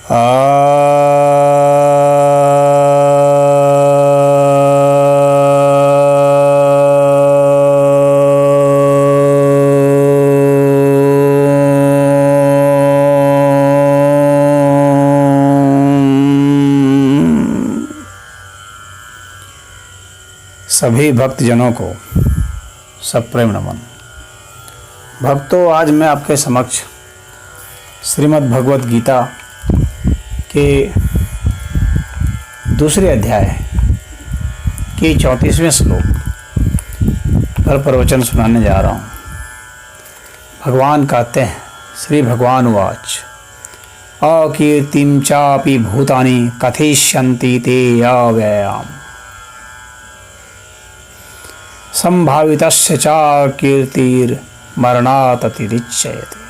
सभी भक्तजनों को सप्रेम नमन। भक्तों, आज मैं आपके समक्ष श्रीमद् भगवत गीता के दूसरे अध्याय के 34वें श्लोक पर प्रवचन सुनाने जा रहा हूँ। भगवान कहते हैं, श्री भगवान उवाच, अकीर्तिं चापि भूतानि कथयिष्यन्ति ते अव्ययाम् संभावितस्य च कीर्तिर्मरणात् अतिरिच्यते।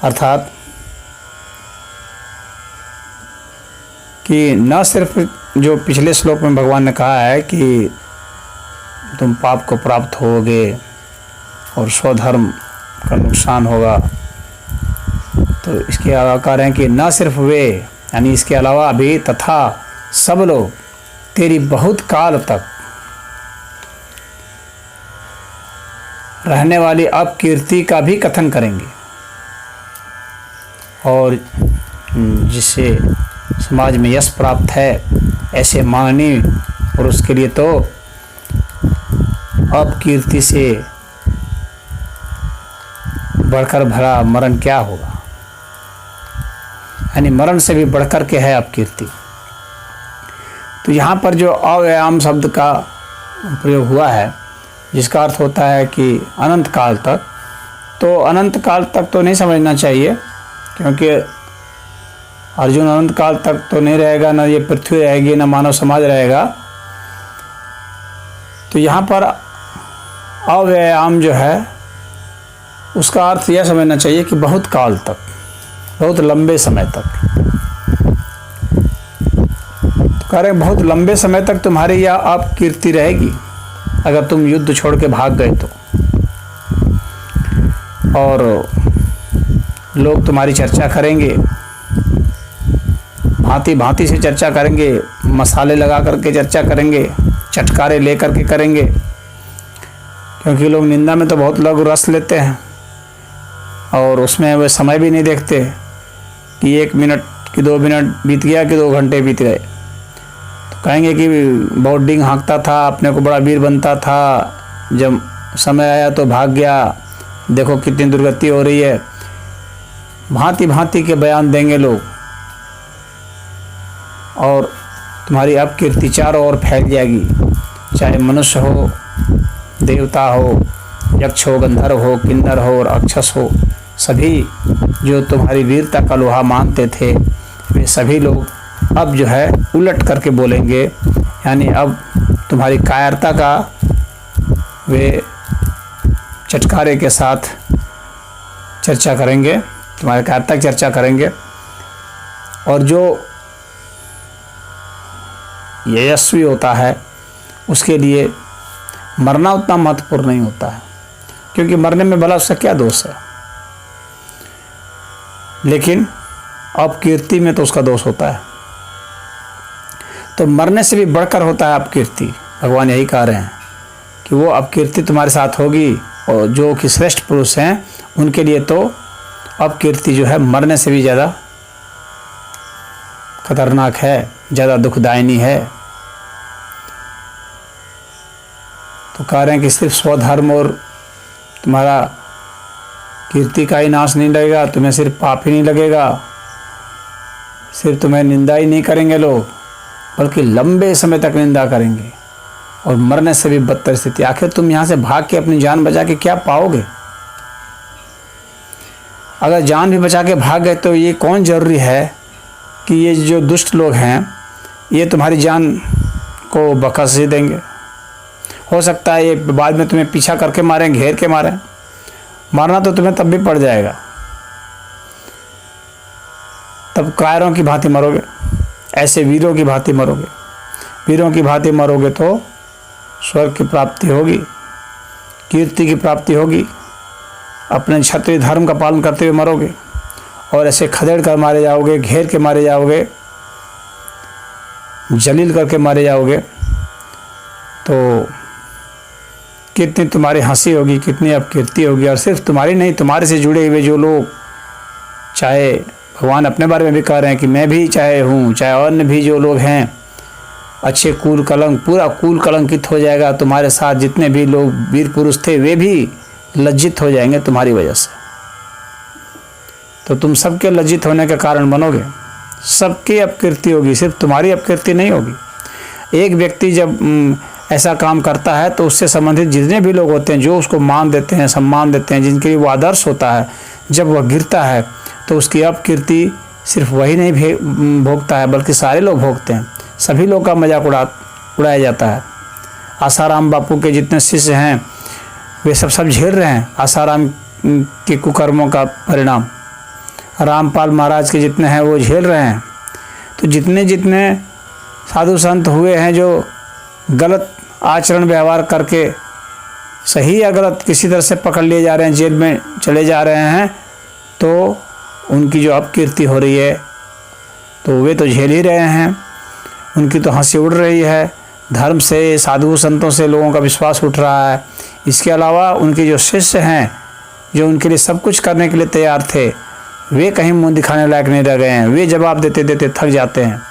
अर्थात कि न सिर्फ जो पिछले श्लोक में भगवान ने कहा है कि तुम पाप को प्राप्त होगे और स्वधर्म का नुकसान होगा, तो इसके अलावा कह रहे हैं कि न सिर्फ वे, यानी इसके अलावा भी तथा सब लोग तेरी बहुत काल तक रहने वाली अपकीर्ति का भी कथन करेंगे, और जिससे समाज में यश प्राप्त है ऐसे माननीय पुरुष के लिए तो अपकीर्ति से बढ़कर भला मरण क्या होगा। यानी मरण से भी बढ़कर के है अपकीर्ति। तो यहाँ पर जो अव्ययाम शब्द का प्रयोग हुआ है, जिसका अर्थ होता है कि अनंत काल तक, तो अनंत काल तक तो नहीं समझना चाहिए, क्योंकि अर्जुन अनंत काल तक तो नहीं रहेगा, न ये पृथ्वी रहेगी, न मानव समाज रहेगा। तो यहाँ पर अव्ययाम जो है उसका अर्थ यह समझना चाहिए कि बहुत काल तक, बहुत लंबे समय तक। कह रहे बहुत लंबे समय तक तुम्हारी यह अपकीर्ति रहेगी अगर तुम युद्ध छोड़ के भाग गए तो, और लोग तुम्हारी चर्चा करेंगे, भांति भांति से चर्चा करेंगे, मसाले लगा करके चर्चा करेंगे, चटकारे ले करके करेंगे, क्योंकि लोग निंदा में तो बहुत लोग रस लेते हैं और उसमें वे समय भी नहीं देखते कि 1 मिनट कि 2 मिनट बीत गया कि 2 घंटे बीत गए। तो कहेंगे कि बहुत डिंग हाँकता था, अपने को बड़ा वीर बनता था, जब समय आया तो भाग गया, देखो कितनी दुर्गति हो रही है। भांति भांति के बयान देंगे लोग, और तुम्हारी अपकीर्ति चारों ओर फैल जाएगी, चाहे मनुष्य हो, देवता हो, यक्ष हो, गंधर्व हो, किन्नर हो और अक्षस हो। सभी जो तुम्हारी वीरता का लोहा मानते थे, वे सभी लोग अब जो है उलट करके बोलेंगे, यानी अब तुम्हारी कायरता का वे चटकारे के साथ चर्चा करेंगे, तुम्हारे कायरता की चर्चा करेंगे। और जो यशस्वी होता है उसके लिए मरना उतना महत्वपूर्ण नहीं होता है, क्योंकि मरने में भला उसका क्या दोष है, लेकिन अपकीर्ति में तो उसका दोष होता है। तो मरने से भी बढ़कर होता है अपकीर्ति। भगवान यही कह रहे हैं कि वो अपकीर्ति तुम्हारे साथ होगी, और जो कि श्रेष्ठ पुरुष हैं उनके लिए तो अपकीर्ति जो है मरने से भी ज़्यादा खतरनाक है, ज़्यादा दुखदायिनी है। तो कह रहे हैं कि सिर्फ स्वधर्म और तुम्हारा कीर्ति का ही नाश नहीं लगेगा, तुम्हें सिर्फ पाप ही नहीं लगेगा, सिर्फ तुम्हें निंदा ही नहीं करेंगे लोग, बल्कि लंबे समय तक निंदा करेंगे, और मरने से भी बदतर स्थिति। आखिर तुम यहाँ से भाग के अपनी जान बचा के क्या पाओगे? अगर जान भी बचा के भाग गए तो ये कौन ज़रूरी है कि ये जो दुष्ट लोग हैं ये तुम्हारी जान को बकस ही देंगे। हो सकता है ये बाद में तुम्हें पीछा करके मारें, घेर के मारें। मारना तो तुम्हें तब भी पड़ जाएगा, तब कायरों की भांति मरोगे, ऐसे वीरों की भांति मरोगे। वीरों की भांति मरोगे तो स्वर्ग की प्राप्ति होगी, कीर्ति की प्राप्ति होगी, अपने क्षत्रिय धर्म का पालन करते हुए मरोगे और ऐसे खदेड़ कर मारे जाओगे, घेर के मारे जाओगे, जलील करके मारे जाओगे, तो कितनी तुम्हारी हंसी होगी, कितनी अपकीर्ति होगी। और सिर्फ तुम्हारी नहीं, तुम्हारे से जुड़े हुए जो लोग, चाहे भगवान अपने बारे में भी कह रहे हैं कि मैं भी चाहे हूँ, चाहे अन्य भी जो लोग हैं, अच्छे कुल कलंक, पूरा कुल कलंकित हो जाएगा। तुम्हारे साथ जितने भी लोग वीर पुरुष थे वे भी लज्जित हो जाएंगे तुम्हारी वजह से। तो तुम सबके लज्जित होने के कारण बनोगे, सबकी अपकीर्ति होगी, सिर्फ तुम्हारी अपकीर्ति नहीं होगी। एक व्यक्ति जब ऐसा काम करता है तो उससे संबंधित जितने भी लोग होते हैं, जो उसको मान देते हैं, सम्मान देते हैं, जिनके लिए वो आदर्श होता है, जब वह गिरता है तो उसकी अपकीर्ति सिर्फ वही नहीं भोगता है, बल्कि सारे लोग भोगते हैं। सभी लोग का मजाक उड़ाया जाता है। आसाराम बापू के जितने शिष्य हैं वे सब झेल रहे हैं आसाराम के कुकर्मों का परिणाम। रामपाल महाराज के जितने हैं वो झेल रहे हैं। तो जितने जितने साधु संत हुए हैं जो गलत आचरण व्यवहार करके, सही या गलत किसी तरह से पकड़ लिए जा रहे हैं, जेल में चले जा रहे हैं, तो उनकी जो अपकीर्ति हो रही है तो वे तो झेल ही रहे हैं। उनकी तो हंसी उड़ रही है, धर्म से, साधु संतों से लोगों का विश्वास उठ रहा है। इसके अलावा उनके जो शिष्य हैं, जो उनके लिए सब कुछ करने के लिए तैयार थे, वे कहीं मुंह दिखाने लायक नहीं रह गए हैं। वे जवाब देते देते थक जाते हैं।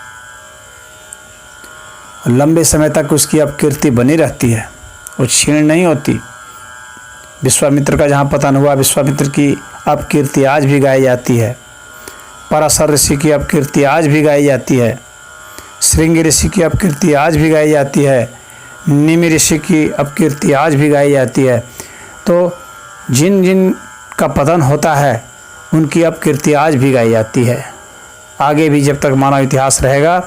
लंबे समय तक उसकी अपकीर्ति बनी रहती है, वो क्षीण नहीं होती। विश्वामित्र का जहाँ पतन हुआ, विश्वामित्र की अपकीर्ति आज भी गाई जाती है। पराशर ऋषि की अपकीर्ति आज भी गाई जाती है। श्रृंगी ऋषि की अपकीर्ति आज भी गाई जाती है। निमि ऋषि की अपकीर्ति आज भी गाई जाती है। तो जिन जिन का पतन होता है उनकी अपकीर्ति आज भी गाई जाती है। आगे भी जब तक मानव इतिहास रहेगा,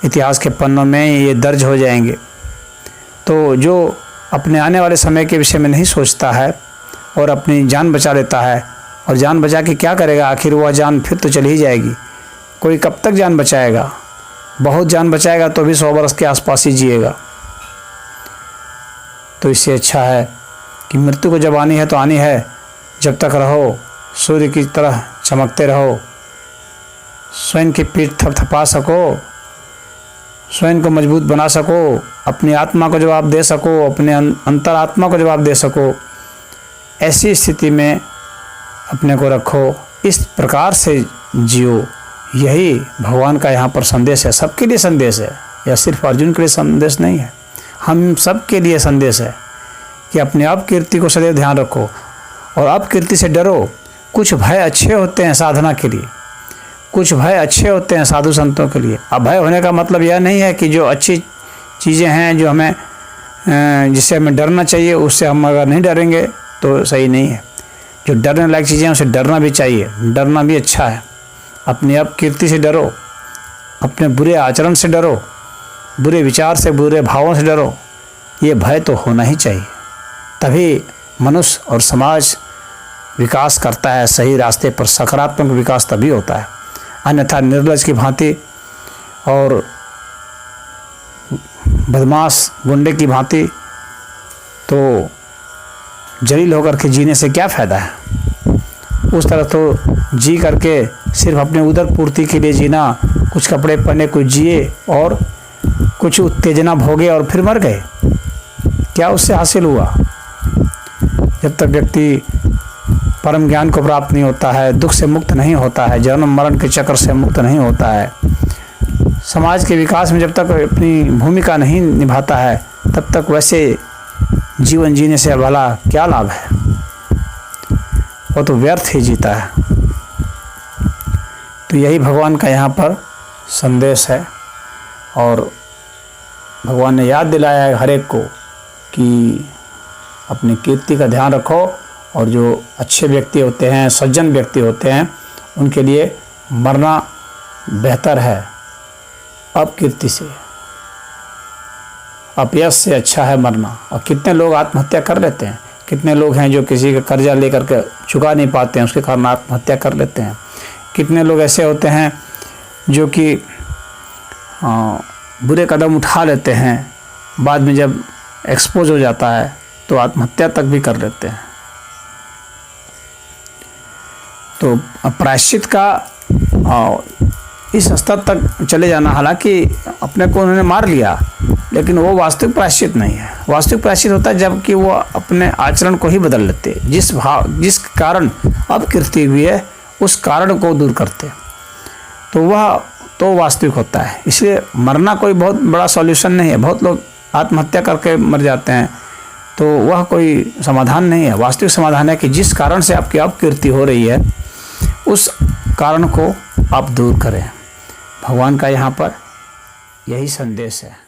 इतिहास के पन्नों में ये दर्ज हो जाएंगे। तो जो अपने आने वाले समय के विषय में नहीं सोचता है और अपनी जान बचा लेता है, और जान बचा के क्या करेगा, आखिर वह जान फिर तो चली ही जाएगी। कोई कब तक जान बचाएगा? बहुत जान बचाएगा तो भी 100 वर्ष के आसपास ही जिएगा। तो इससे अच्छा है कि मृत्यु को जब आनी है तो आनी है, जब तक रहो सूर्य की तरह चमकते रहो, स्वयं की पीठ थपथपा सको, स्वयं को मजबूत बना सको, अपनी आत्मा को जवाब दे सको, अपने अंतरात्मा को जवाब दे सको। ऐसी स्थिति में अपने को रखो, इस प्रकार से जियो। यही भगवान का यहाँ पर संदेश है। सबके लिए संदेश है, या सिर्फ अर्जुन के लिए संदेश नहीं है, हम सब के लिए संदेश है कि अपने अपकीर्ति को सदैव ध्यान रखो और अपकीर्ति से डरो। कुछ भय अच्छे होते हैं साधना के लिए, कुछ भय अच्छे होते हैं साधु संतों के लिए। अभय होने का मतलब यह नहीं है कि जो अच्छी चीज़ें हैं, जो हमें जिससे हमें डरना चाहिए, उससे हम अगर नहीं डरेंगे तो सही नहीं है। जो डरने लायक चीज़ें हैं उसे डरना भी चाहिए, डरना भी अच्छा है। अपनी अपकीर्ति से डरो, अपने बुरे आचरण से डरो, बुरे विचार से, बुरे भावों से डरो। ये भय तो होना ही चाहिए, तभी मनुष्य और समाज विकास करता है सही रास्ते पर। सकारात्मक विकास तभी होता है, अन्यथा निर्लज की भांति और बदमाश गुंडे की भांति तो जलील होकर के जीने से क्या फ़ायदा है। उस तरह तो जी करके सिर्फ अपने उदर पूर्ति के लिए जीना, कुछ कपड़े पहने, कुछ जिए और कुछ उत्तेजना भोगे और फिर मर गए, क्या उससे हासिल हुआ? जब तक व्यक्ति परम ज्ञान को प्राप्त नहीं होता है, दुख से मुक्त नहीं होता है, जन्म मरण के चक्र से मुक्त नहीं होता है, समाज के विकास में जब तक अपनी भूमिका नहीं निभाता है, तब तक वैसे जीवन जीने से भला क्या लाभ है? वो तो व्यर्थ ही जीता है। तो यही भगवान का यहाँ पर संदेश है, और भगवान ने याद दिलाया है हर एक को कि अपनी कीर्ति का ध्यान रखो, और जो अच्छे व्यक्ति होते हैं, सज्जन व्यक्ति होते हैं, उनके लिए मरना बेहतर है अपकीर्ति से, अपयश से अच्छा है मरना। और कितने लोग आत्महत्या कर लेते हैं, कितने लोग हैं जो किसी का कर्जा लेकर के चुका नहीं पाते हैं, उसके कारण आत्महत्या कर लेते हैं। कितने लोग ऐसे होते हैं जो कि बुरे कदम उठा लेते हैं, बाद में जब एक्सपोज हो जाता है तो आत्महत्या तक भी कर लेते हैं। तो प्रायश्चित का इस स्तर तक चले जाना, हालांकि अपने को उन्होंने मार लिया, लेकिन वो वास्तविक प्रायश्चित नहीं है। वास्तविक प्रायश्चित होता है जबकि वो अपने आचरण को ही बदल लेते, जिस कारण अपकीर्ति हुई है उस कारण को दूर करते, तो वह तो वास्तविक होता है। इसलिए मरना कोई बहुत बड़ा सॉल्यूशन नहीं है। बहुत लोग आत्महत्या करके मर जाते हैं, तो वह कोई समाधान नहीं है। वास्तविक समाधान है कि जिस कारण से आपकी अपकीर्ति हो रही है उस कारण को आप दूर करें। भगवान का यहाँ पर यही संदेश है।